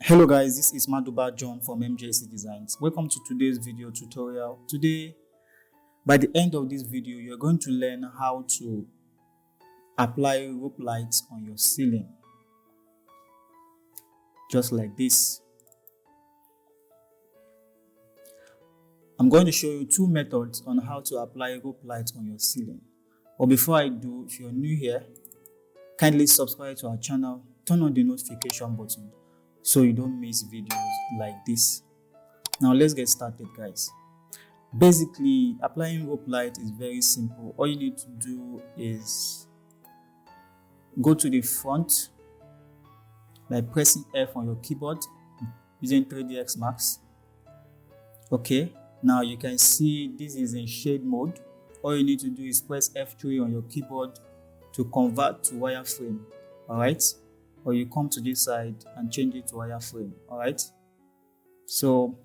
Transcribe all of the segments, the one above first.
Hello guys, this is Maduba John from MJC Designs. Welcome to today's video tutorial. Today, by the end of this video, you're going to learn how to apply rope lights on your ceiling. Just like this. I'm going to show you two methods on how to apply rope lights on your ceiling. But before I do, if you're new here, kindly subscribe to our channel, turn on the notification button so you don't miss videos like this. Now let's get started, guys. Basically, applying rope light is very simple. All you need to do is go to the front by pressing F on your keyboard using 3dsmax. Okay, now you can see this is in shade mode. All you need to do is press F3 on your keyboard to convert to wireframe. Alright, or you come to this side and change it to wireframe. Alright, so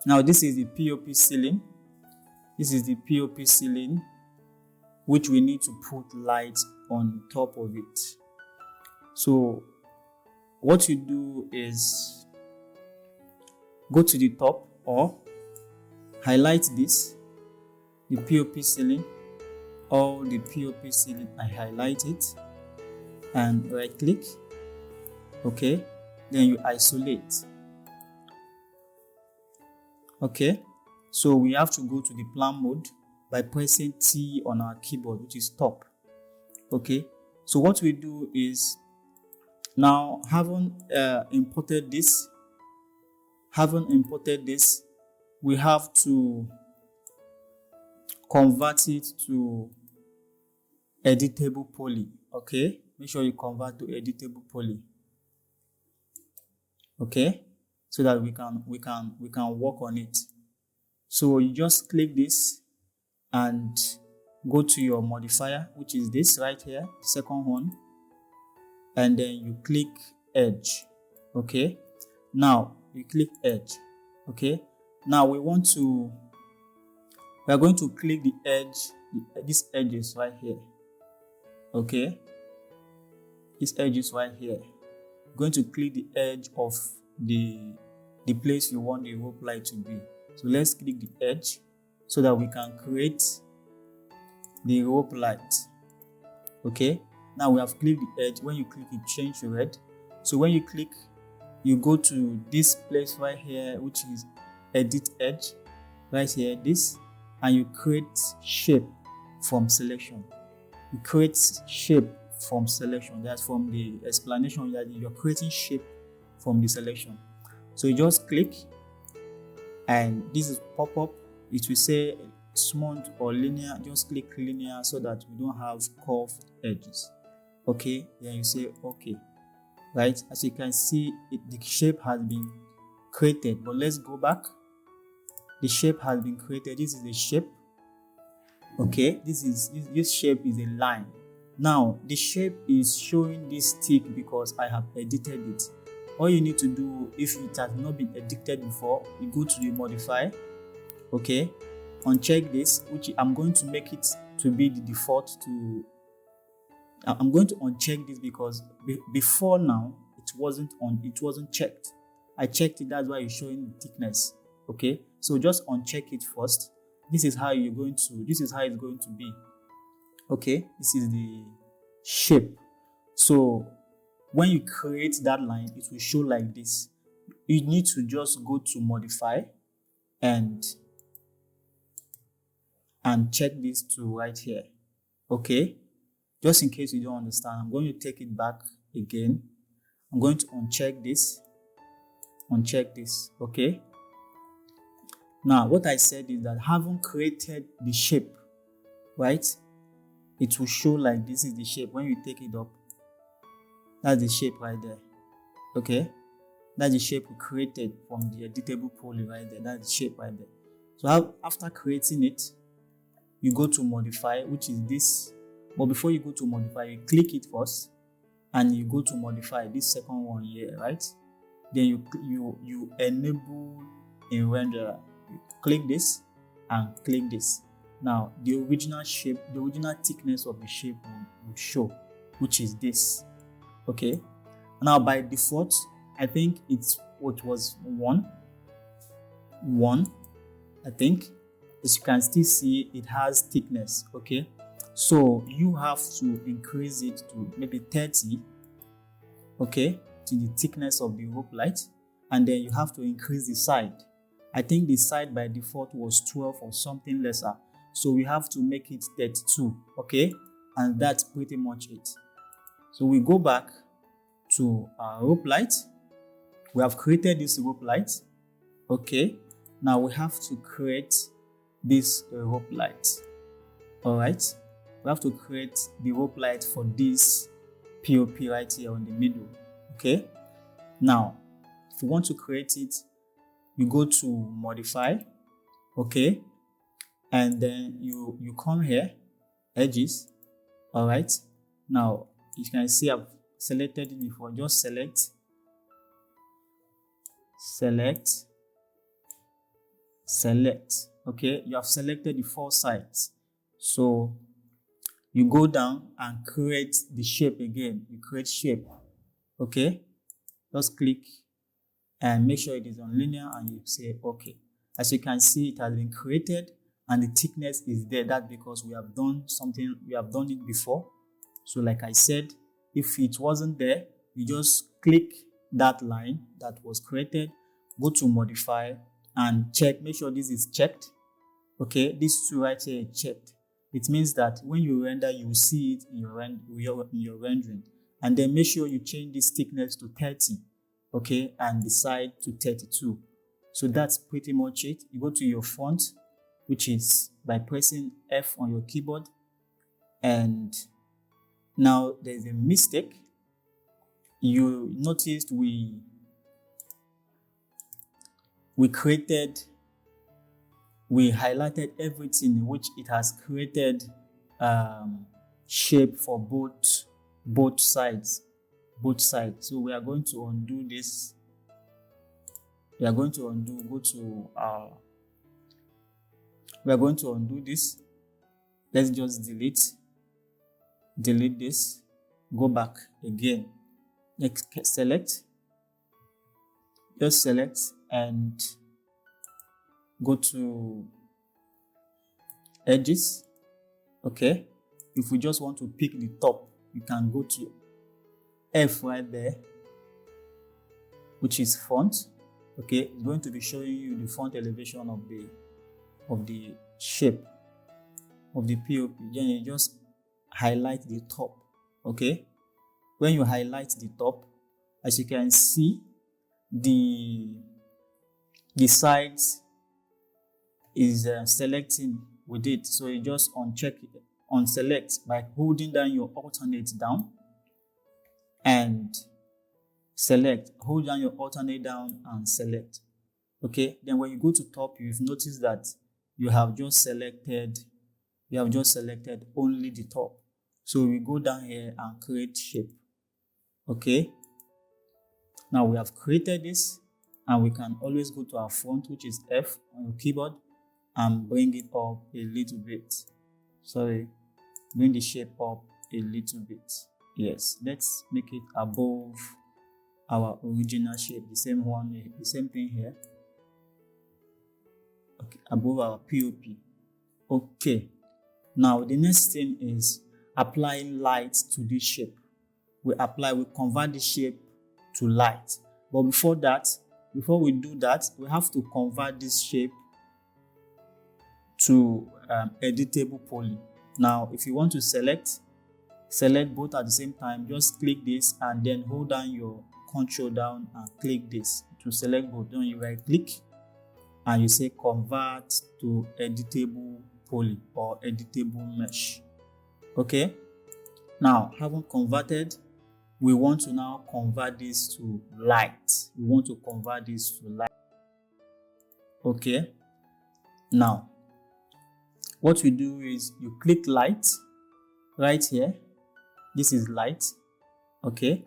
now this is the POP ceiling. This is the POP ceiling, which we need to put lights on top of it. So what you do is go to the top or highlight this, the POP ceiling, or the POP ceiling. I highlight it and right click. Okay, then you isolate. Okay, so we have to go to the plan mode by pressing T on our keyboard, which is top. Okay, so what we do is, now having imported this, we have to convert it to editable poly. Okay, make sure you convert to editable poly. Okay, so that we can work on it. So you just click this and go to your modifier, which is this right here, second one, and then you click edge. Okay, now you click edge. Okay, now we are going to click the edge, this edge is right here. Okay, this edge is right here. Going to click the edge of the place you want the rope light to be. So let's click the edge so that we can create the rope light. Okay, now we have clicked the edge. When you click it, change to red. So when you click, you go to this place right here, which is edit edge, right here, this, and you create shape from selection. You create shape from selection. That's from the explanation that you're creating shape from the selection. So you just click and this is pop up. It will say smooth or linear. Just click linear so that we don't have curved edges. Okay, then you say okay. Right, as you can see, the shape has been created. But let's go back. The shape has been created. This is the shape. Okay, this shape is a line. Now the shape is showing this tick because I have edited it. All you need to do, if it has not been edited before, you go to the modify. Okay, uncheck this, which I'm going to make it to be the default to. I'm going to uncheck this because before now it wasn't on. It wasn't checked. I checked it. That's why it's showing the thickness. Okay, so just uncheck it first. This is how you're going to. This is how it's going to be. Okay, this is the shape. So when you create that line, it will show like this. You need to just go to modify and check this to right here. Okay, just in case you don't understand, I'm going to take it back again. I'm going to uncheck this. Okay, now what I said is that having created the shape, right, it will show like this is the shape. When you take it up, that's the shape right there. Okay, that's the shape we created from the editable poly right there. That's the shape right there. So after creating it, you go to modify, which is this. But before you go to modify, you click it first and you go to modify this second one here, right? Then you enable in renderer. You click this and click this. Now the original shape, the original thickness of the shape will show, which is this. Okay, now by default I think it was one, I think. As you can still see, it has thickness. Okay, so you have to increase it to maybe 30, okay, to the thickness of the Uplight, and then you have to increase the side. I think the side by default was 12 or something lesser, so we have to make it 32. Okay, and that's pretty much it. So we go back to our Uplight. We have created this Uplight. Okay, now we have to create this Uplight. All right, we have to create the Uplight for this POP right here on the middle. Okay, now if you want to create it, you go to modify. Okay, and then you come here, edges. All right, now you can see I've selected it before. Just select. Okay, you have selected the 4 sides, so you go down and create the shape again. You create shape. Okay, just click and make sure it is on linear, and you say okay. As you can see, it has been created and the thickness is there. That's because we have done it before. So like I said, if it wasn't there, you just click that line that was created, go to modify and check, make sure this is checked. Okay, these two right here are checked. It means that when you render, you will see it in your rendering. And then make sure you change this thickness to 30, okay, and the side to 32. So that's pretty much it. You go to your font, which is by pressing F on your keyboard, and now there's a mistake. You noticed we highlighted everything, which it has created shape for both sides. So we are going to undo this. We are going to undo this. Let's just delete this, go back again. Next, select and go to edges. Okay, if we just want to pick the top, you can go to F right there, which is font. Okay, it's going to be showing you the font elevation of the shape of the POP. Then you just highlight the top. Okay, when you highlight the top, as you can see, the sides is selecting with it. So you just unselect by holding down your alternate down and select. Hold down your alternate down and select. Okay, then when you go to top, you've noticed that you have just selected only the top. So we go down here and create shape. Okay, now we have created this, and we can always go to our font, which is F on your keyboard, and bring it up a little bit. Bring the shape up a little bit. Yes, let's make it above our original shape, the same thing here. Okay, above our POP. Okay, now the next thing is applying light to this shape. We convert the shape to light. But before we do that, we have to convert this shape to editable poly. Now, if you want to select both at the same time, just click this and then hold down your control down and click this to select both. Then you right click and you say convert to editable poly or editable mesh. Okay, now having converted, we want to now convert this to light. Okay, now what we do is you click light right here. This is light. Okay,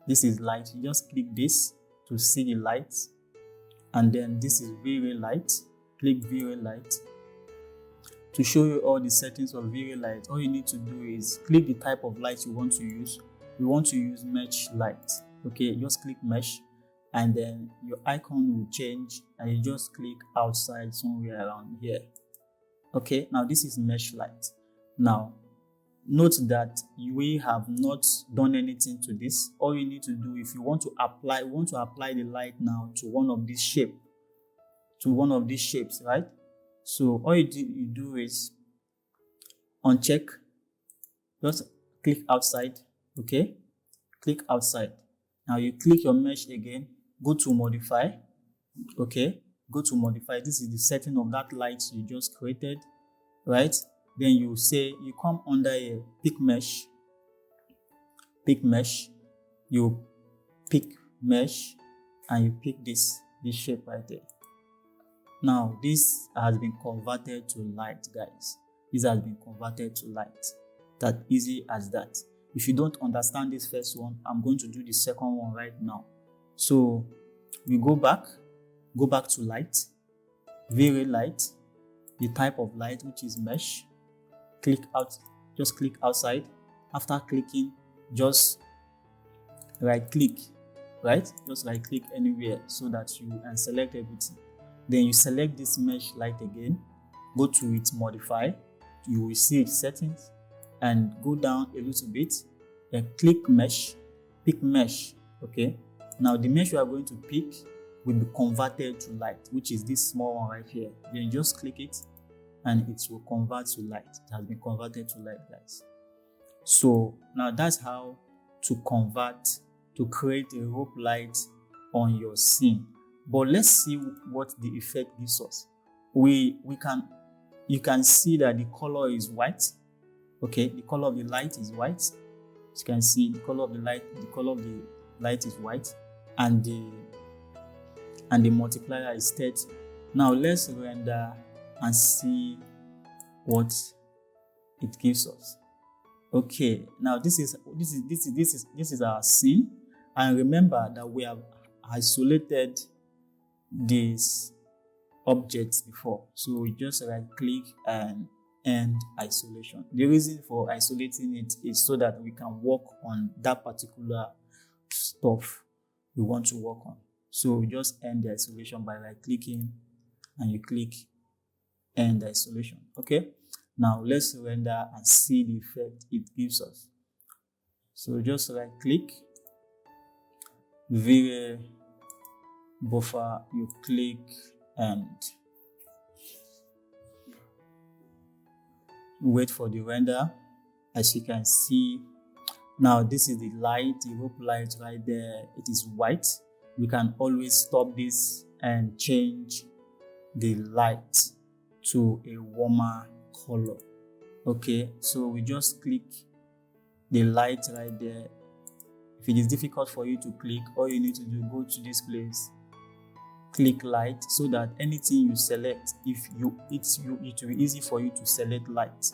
this is light. You just click this to see the light, and then this is very light. Click very light. To show you all the settings of very light, all you need to do is click the type of light you want to use. We want to use match light. Okay, just click mesh, and then your icon will change, and you just click outside somewhere around here. Okay, now this is mesh light. Now note that we have not done anything to this. All you need to do, if you want to apply the light now to one of these shapes, right? So all you do is uncheck, just click outside. Okay, click outside. Now you click your mesh again, go to modify. Okay, go to modify. This is the setting of that light you just created, right? Then you come under here, pick mesh, you pick mesh, and you pick this shape right there. Now this has been converted to light, guys. This has been converted to light. That easy as that. If you don't understand this first one, I'm going to do the second one right now. So we go back to light, vary light, the type of light, which is mesh. Click out, just click outside. After clicking, just right click, right? Just right click anywhere so that you and select everything. Then you select this mesh light again, go to its modify, you will see its settings, and go down a little bit, then click mesh, pick mesh. Okay, now the mesh you are going to pick will be converted to light, which is this small one right here. Then you just click it and it will convert to light. It has been converted to light, guys. So now that's how to create a rope light on your scene. But let's see what the effect gives us. You can see that the color is white. Okay, the color of the light is white. As you can see, the color of the light is white, and the multiplier is 30. Now let's render and see what it gives us. Okay, now this is our scene, and remember that we have isolated these objects before. So we just right click and end isolation. The reason for isolating it is so that we can work on that particular stuff we want to work on. So we just end the isolation by right clicking, and you click end isolation. Okay, now let's render and see the effect it gives us. So just right click, vary buffer, you click and wait for the render. As you can see, now this is the light, the rope light right there. It is white. We can always stop this and change the light to a warmer color. Okay, so we just click the light right there. If it is difficult for you to click, all you need to do, go to this place, click light, so that anything you select, it will be easy for you to select light.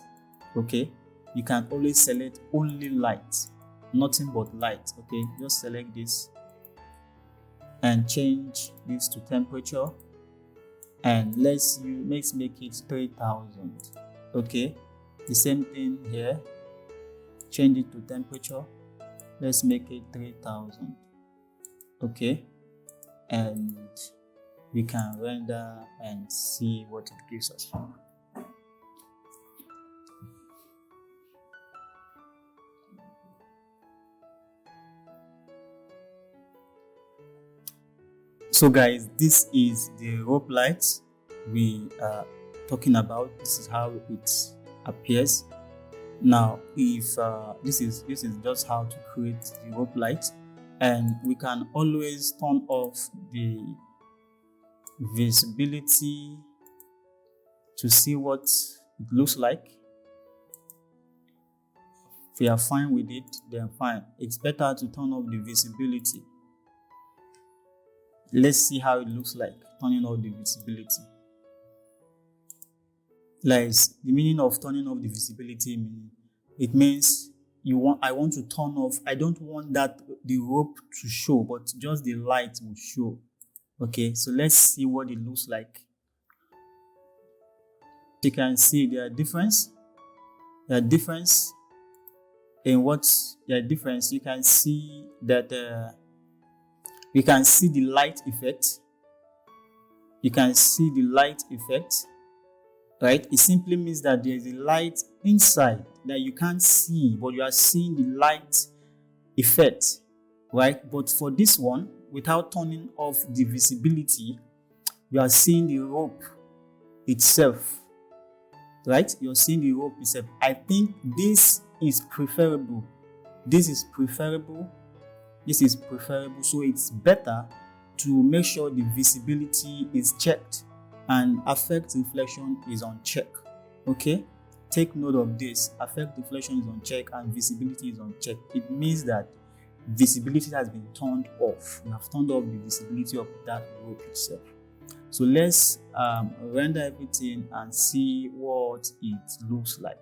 Okay, you can always select only light, nothing but light. Okay, just select this and change this to temperature, and let's make it 3000. Okay, the same thing here, change it to temperature, let's make it 3000. Okay, and we can render and see what it gives us. So guys, this is the rope light we are talking about. This is how it appears. Now, if this is just how to create the rope light, and we can always turn off the visibility to see what it looks like. If we are fine with it, then fine. It's better to turn off the visibility. Let's see how it looks like turning off the visibility. Like, the meaning of turning off the visibility, it means I want to turn off. I don't want that the rope to show, but just the light will show. Okay, so let's see what it looks like. You can see there are difference. You can see that You can see the light effect. You can see the light effect, right? It simply means that there is a light inside that you can't see, but you are seeing the light effect, right? But for this one, without turning off the visibility, you are seeing the rope itself, right? You're seeing the rope itself. I think this is preferable. This is preferable. This is preferable. So it's better to make sure the visibility is checked and affect reflection is on check. Okay? Take note of this. Affect reflection is on check and visibility is on check. It means that visibility has been turned off. You have turned off the visibility of that rope itself. So let's render everything and see what it looks like.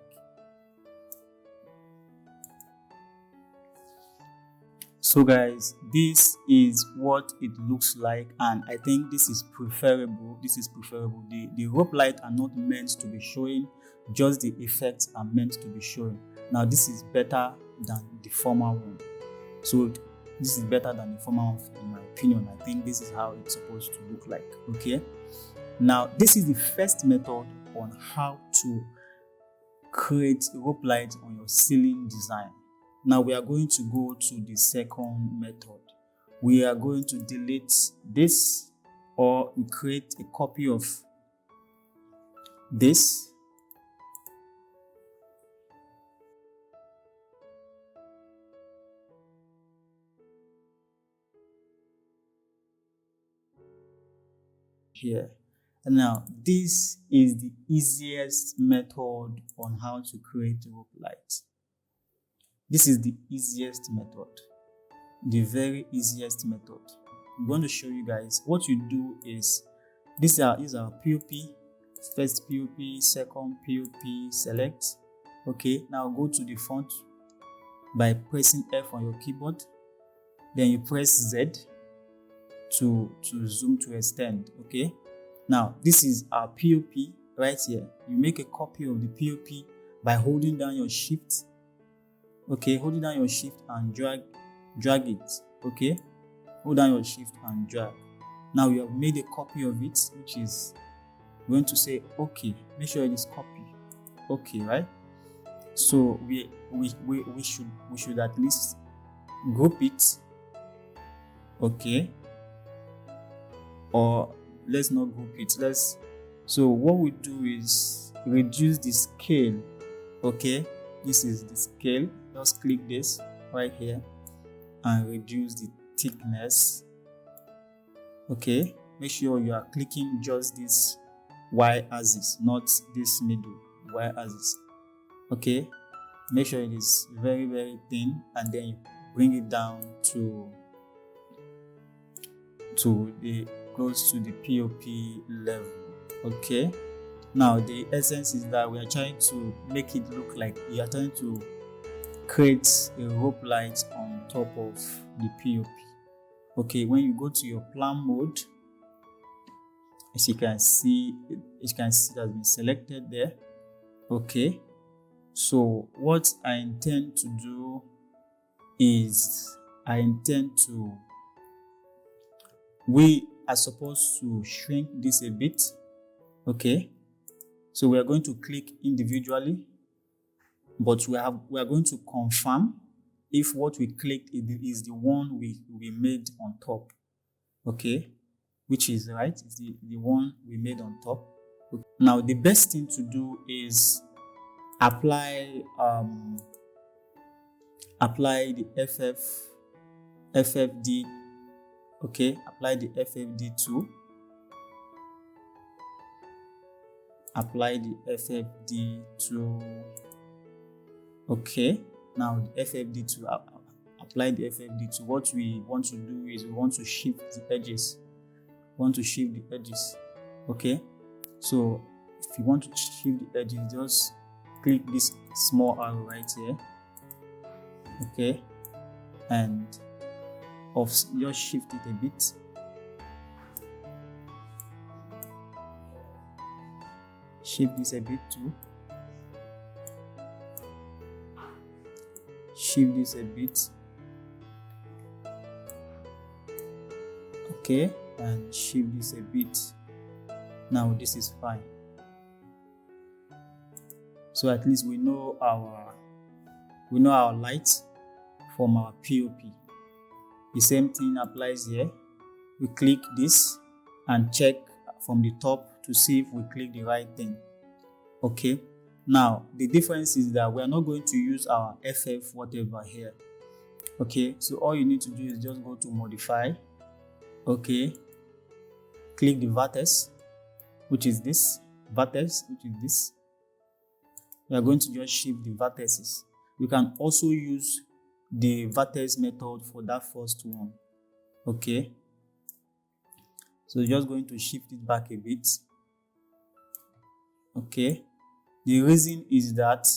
So guys, this is what it looks like, and I think this is preferable. This is preferable. The rope light are not meant to be showing, just the effects are meant to be showing. Now this is better than the former one. So this is better than the former one in my opinion. I think this is how it's supposed to look like. Okay. Now this is the first method on how to create rope light on your ceiling design. Now we are going to go to the second method. We are going to delete this, or we create a copy of this. Here. And now this is the easiest method on how to create rope light. This is the easiest method, the very easiest method. I'm going to show you guys. What you do is, these are POP, first POP, second POP, select. Okay, now go to the font by pressing F on your keyboard. Then you press Z to zoom to extend. Okay, now this is our POP right here. You make a copy of the POP by holding down your shift. Okay, hold down your shift and drag it. Okay, hold down your shift and drag. Now you have made a copy of it, which is going to say okay. Make sure it is copy. Okay, right? So we should at least group it. Okay, or let's not group it. So what we do is reduce the scale. Okay, this is the scale. Just click this right here and reduce the thickness. Okay, make sure you are clicking just this y-axis, not this middle y-axis. Okay, make sure it is very, very thin, and then you bring it down to the close to the POP level. Okay, now the essence is that we are trying to make it look like we are trying to create a rope light on top of the POP. Okay, when you go to your plan mode, as you can see it has been selected there. Okay, so what I intend to do is we are supposed to shrink this a bit. Okay, so we are going to click individually, but we are going to confirm if what we clicked is the one we made on top. Okay, which is right, is the one we made on top. Okay. Now the best thing to do is apply the FFD. Okay, apply the FFD tool. Apply the FFD tool. Okay, now the FFD tool. Apply the FFD tool. What we want to do is we want to shift the edges. Okay, so if you want to shift the edges, just click this small arrow right here. Okay, and just shift it a bit. Shift this a bit too. Shift this a bit. Okay, and shift this a bit. Now this is fine. So at least we know our light from our POP. The same thing applies here. We click this and check from the top to see if we click the right thing. Okay, now the difference is that we are not going to use our FF whatever here. Okay, so all you need to do is just go to modify. Okay, click the vertex, which is this vertex, which is this. We are going to just shift the vertices. You can also use the vertex method for that first one. Okay, so just going to shift it back a bit. Okay, the reason is that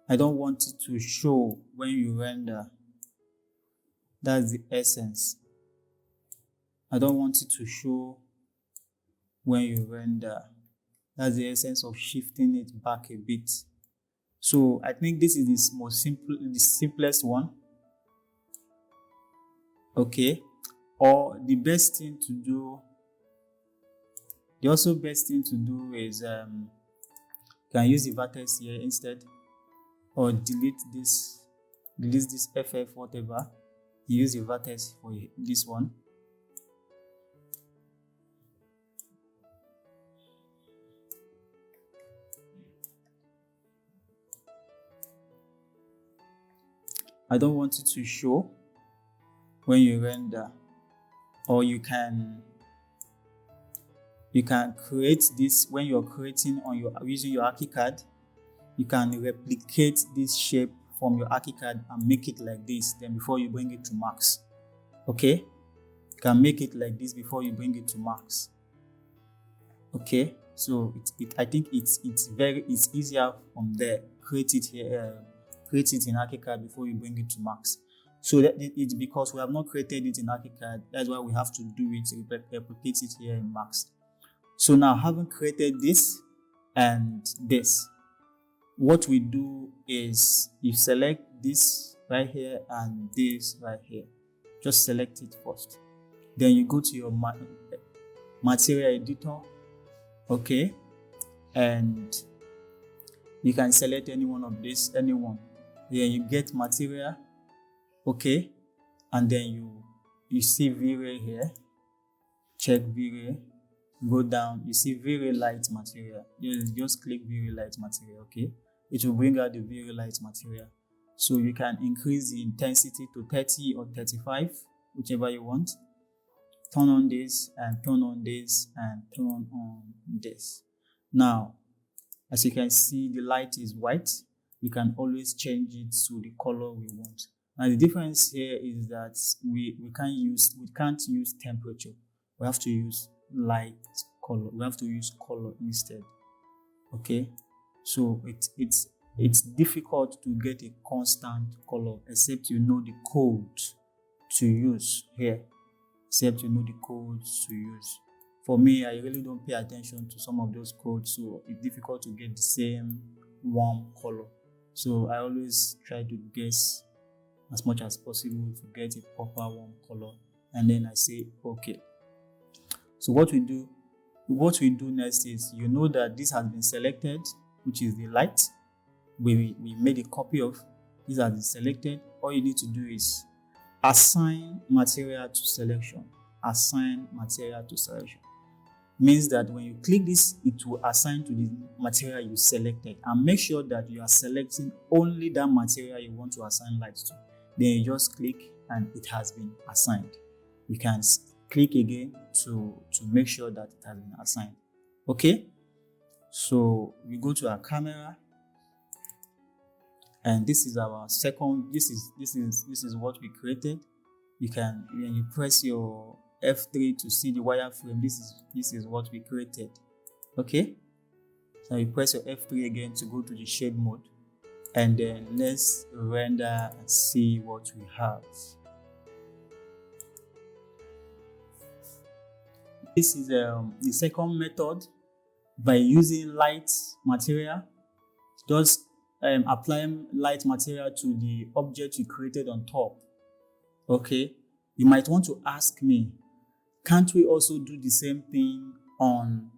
I don't want it to show when you render. That's the essence. I don't want it to show when you render. That's the essence of shifting it back a bit. So I think this is the simplest one. Okay, or the best thing to do. The also best thing to do is you can use the vertex here instead, or delete this FF whatever. Use the vertex for this one. I don't want it to show when you render, or you can create this when you're creating using your ArchiCAD. You can replicate this shape from your ArchiCAD and make it like this. Then before you bring it to Max, okay, you can make it like this before you bring it to Max. Okay, so I think it's easier from there. Create it here. Create it in ArchiCAD before you bring it to Max. So that it's because we have not created it in ArchiCAD. That's why we have to do it, replicate it here in Max. So now, having created this and this, what we do is you select this right here and this right here. Just select it first. Then you go to your material editor. Okay, and you can select any one of this, anyone. Then you get material, okay, and then you see V-Ray here. Check V-Ray, go down, you see V-Ray light material. Just click V-Ray light material, okay. It will bring out the V-Ray light material. So you can increase the intensity to 30 or 35, whichever you want. Turn on this and turn on this and turn on this. Now, as you can see, the light is white. We can always change it to the color we want. Now the difference here is that we can't use temperature. We have to use light color. We have to use color instead. Okay, so it's difficult to get a constant color except you know the code to use here. Except you know the codes to use. For me, I really don't pay attention to some of those codes, so it's difficult to get the same warm color. So I always try to guess as much as possible to get a proper warm color, and then I say okay. So what we do next is, you know that this has been selected, which is the light. We made a copy of this has been selected. All you need to do is assign material to selection. Assign material to selection means that when you click this, it will assign to the material you selected, and make sure that you are selecting only that material you want to assign light to. Then you just click and it has been assigned. You can click again to make sure that it has been assigned. Okay, so we go to our camera, and this is our second. This is what we created. You can, when you press your F3 to see the wireframe, this is what we created. Okay, so you press your F3 again to go to the shade mode, and then let's render and see what we have. This is the second method. By using light material, just applying light material to the object you created on top. Okay, You might want to ask me, can't we also do the same thing on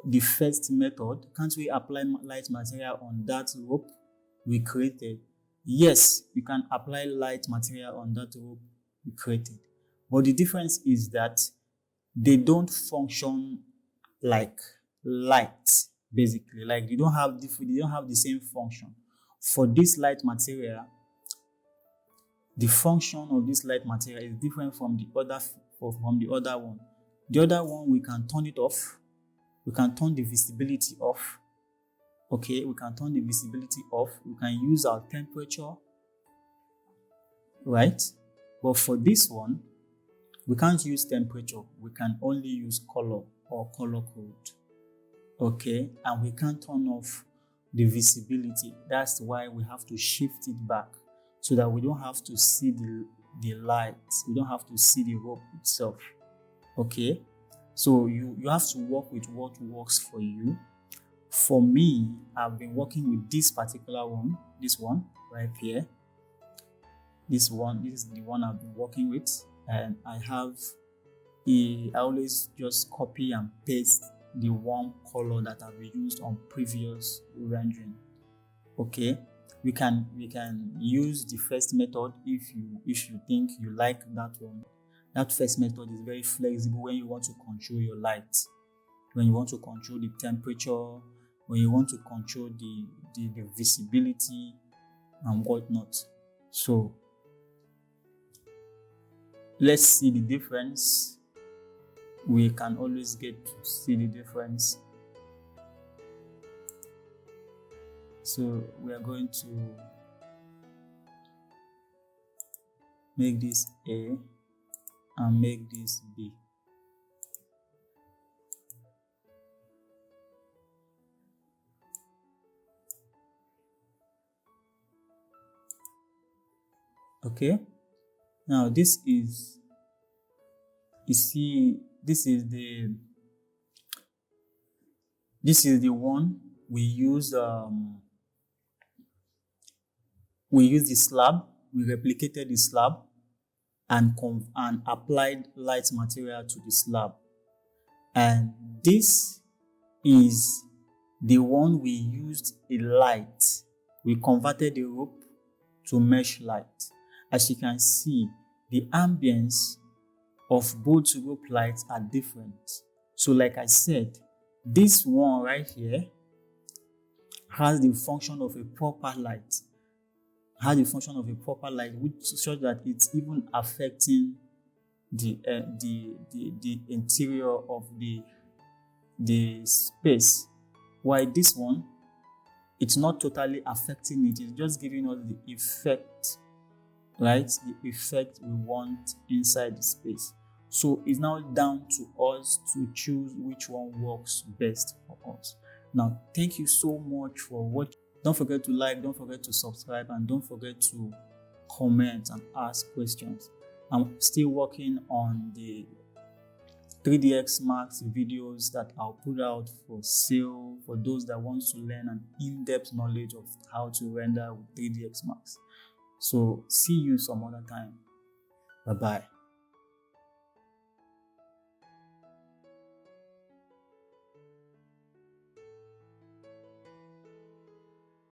the first method? Can't we apply light material on that rope we created? Yes, you can apply light material on that rope we created. But the difference is that they don't function like light, basically. Like they don't have the same function. For this light material, the function of this light material is different from the other one. The other one, we can turn it off. We can turn the visibility off. Okay, we can turn the visibility off. We can use our temperature, right? But for this one, we can't use temperature. We can only use color or color code. Okay, and we can't turn off the visibility. That's why we have to shift it back so that we don't have to see the light. We don't have to see the rope itself. Okay, so you have to work with what works for you. For me, I've been working with this particular one, this one right here. This is the one I've been working with, and I always just copy and paste the one color that I've used on previous rendering. Okay, we can use the first method if you think you like that one. That first method is very flexible when you want to control your light, when you want to control the temperature, when you want to control the visibility and whatnot. So let's see the difference. We can always get to see the difference. So we are going to make this A and make this B. Okay, now this is, you see, this is the one we used. We used the slab, we replicated the slab and applied light material to the slab. And this is the one we used a light. We converted the rope to mesh light. As you can see, the ambience of both rope lights are different. So like I said, this one right here has the function of a proper light. Which shows that it's even affecting the interior of the space. While this one, it's not totally affecting it. It's just giving us the effect, right? The effect we want inside the space. So it's now down to us to choose which one works best for us. Now, thank you so much for watching. Don't forget to like, don't forget to subscribe, and don't forget to comment and ask questions. I'm still working on the 3dsmax videos that I'll put out for sale for those that want to learn an in-depth knowledge of how to render with 3dsmax. So see you some other time. Bye-bye.